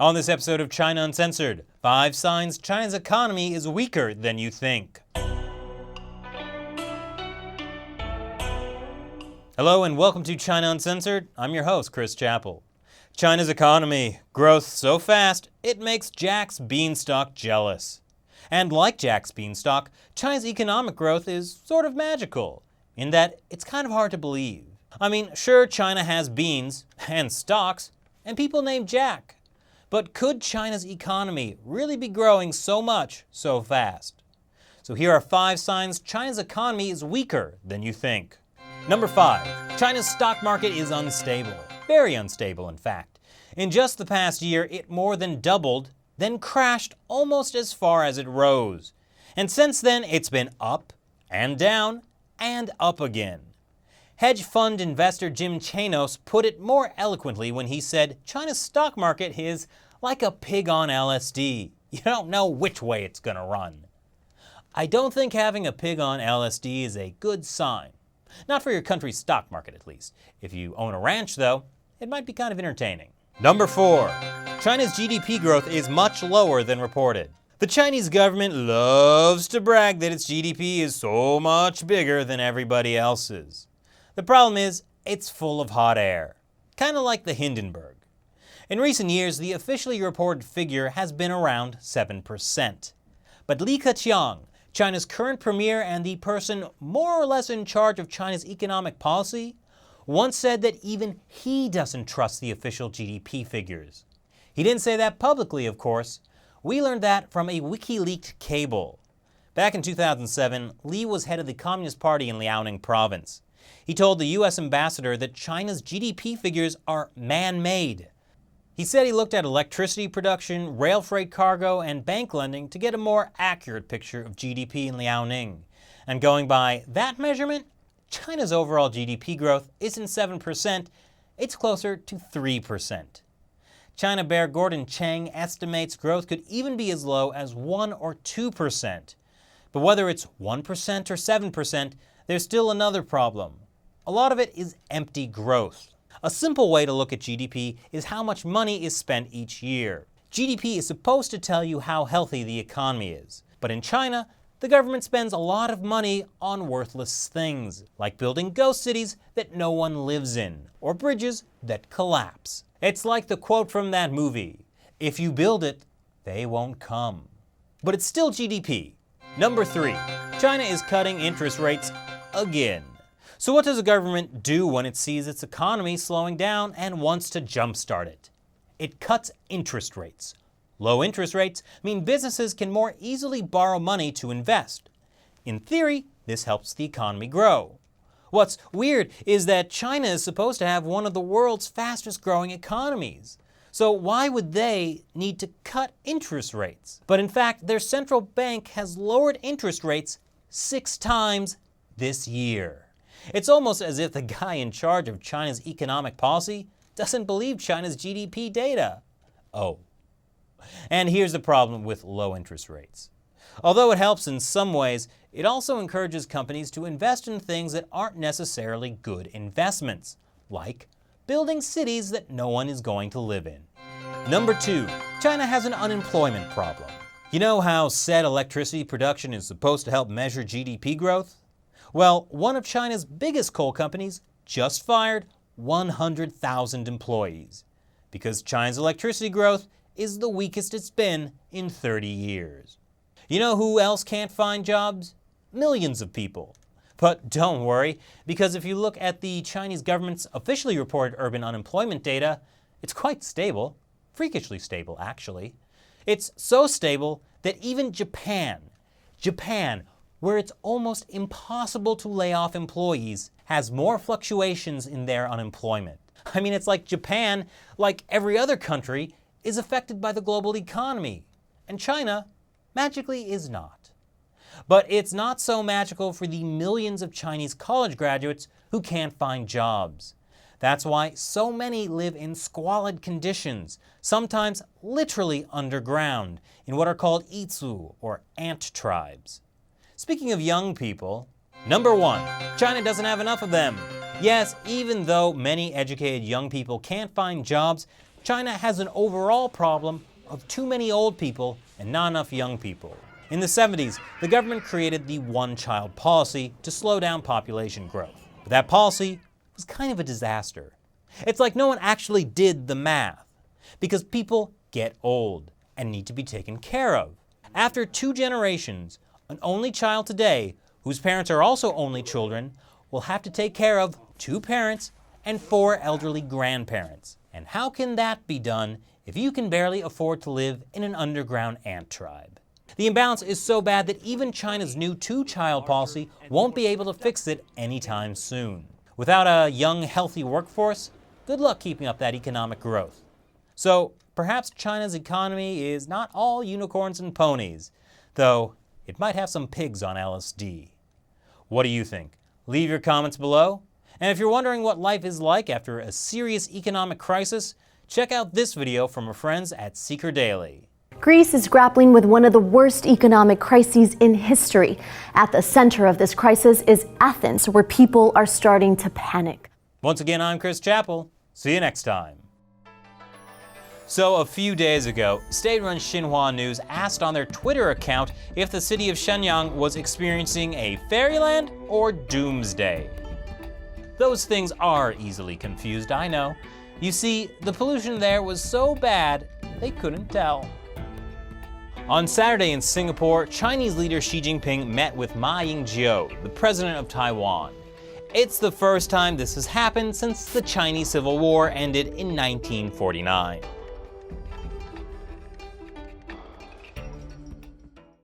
On this episode of China Uncensored, 5 signs China's economy is weaker than you think. Hello and welcome to China Uncensored. I'm your host, Chris Chappell. China's economy, growth so fast, it makes Jack's Beanstalk jealous. And like Jack's Beanstalk, China's economic growth is sort of magical, in that it's kind of hard to believe. I mean, sure, China has beans and stocks, and people named Jack. But could China's economy really be growing so much, so fast? So here are 5 signs China's economy is weaker than you think. Number 5. China's stock market is unstable. Very unstable, in fact. In just the past year, it more than doubled, then crashed almost as far as it rose. And since then, it's been up and down and up again. Hedge fund investor Jim Chanos put it more eloquently when he said China's stock market is like a pig on LSD. You don't know which way it's gonna run. I don't think having a pig on LSD is a good sign. Not for your country's stock market, at least. If you own a ranch, though, it might be kind of entertaining. Number 4. China's GDP growth is much lower than reported. The Chinese government loves to brag that its GDP is so much bigger than everybody else's. The problem is, it's full of hot air. Kind of like the Hindenburg. In recent years, the officially reported figure has been around 7%. But Li Keqiang, China's current premier and the person more or less in charge of China's economic policy, once said that even he doesn't trust the official GDP figures. He didn't say that publicly, of course. We learned that from a WikiLeaked cable. Back in 2007, Li was head of the Communist Party in Liaoning province. He told the US ambassador that China's GDP figures are man-made. He said he looked at electricity production, rail freight cargo, and bank lending to get a more accurate picture of GDP in Liaoning. And going by that measurement, China's overall GDP growth isn't 7%, it's closer to 3%. China Bear Gordon Chang estimates growth could even be as low as 1 or 2%. But whether it's 1% or 7%, there's still another problem. A lot of it is empty growth. A simple way to look at GDP is how much money is spent each year. GDP is supposed to tell you how healthy the economy is. But in China, the government spends a lot of money on worthless things, like building ghost cities that no one lives in, or bridges that collapse. It's like the quote from that movie, "If you build it, they won't come." But it's still GDP. Number 3. China is cutting interest rates again. So what does the government do when it sees its economy slowing down and wants to jumpstart it? It cuts interest rates. Low interest rates mean businesses can more easily borrow money to invest. In theory, this helps the economy grow. What's weird is that China is supposed to have one of the world's fastest growing economies. So why would they need to cut interest rates? But in fact, their central bank has lowered interest rates 6 times this year. It's almost as if the guy in charge of China's economic policy doesn't believe China's GDP data. Oh. And here's the problem with low interest rates. Although it helps in some ways, it also encourages companies to invest in things that aren't necessarily good investments, like building cities that no one is going to live in. Number 2, China has an unemployment problem. You know how said electricity production is supposed to help measure GDP growth? Well, one of China's biggest coal companies just fired 100,000 employees because China's electricity growth is the weakest it's been in 30 years. You know who else can't find jobs? Millions of people. But don't worry, because if you look at the Chinese government's officially reported urban unemployment data, it's quite stable. Freakishly stable, actually. It's so stable that even Japan, where it's almost impossible to lay off employees, has more fluctuations in their unemployment. I mean, it's like Japan, like every other country, is affected by the global economy, and China magically is not. But it's not so magical for the millions of Chinese college graduates who can't find jobs. That's why so many live in squalid conditions, sometimes literally underground, in what are called itsu, or ant tribes. Speaking of young people, number 1, China doesn't have enough of them. Yes, even though many educated young people can't find jobs, China has an overall problem of too many old people and not enough young people. In the 70s, the government created the one-child policy to slow down population growth. But that policy was kind of a disaster. It's like no one actually did the math, because people get old and need to be taken care of. After 2 generations, an only child today, whose parents are also only children, will have to take care of 2 parents and 4 elderly grandparents. And how can that be done if you can barely afford to live in an underground ant tribe? The imbalance is so bad that even China's new 2-child policy won't be able to fix it anytime soon. Without a young, healthy workforce, good luck keeping up that economic growth. So perhaps China's economy is not all unicorns and ponies, though it might have some pigs on LSD. What do you think? Leave your comments below. And if you're wondering what life is like after a serious economic crisis, check out this video from our friends at Seeker Daily. Greece is grappling with one of the worst economic crises in history. At the center of this crisis is Athens, where people are starting to panic. Once again, I'm Chris Chappell. See you next time. So a few days ago, state-run Xinhua News asked on their Twitter account if the city of Shenyang was experiencing a fairyland or doomsday. Those things are easily confused, I know. You see, the pollution there was so bad, they couldn't tell. On Saturday in Singapore, Chinese leader Xi Jinping met with Ma Ying-jeou, the president of Taiwan. It's the first time this has happened since the Chinese Civil War ended in 1949.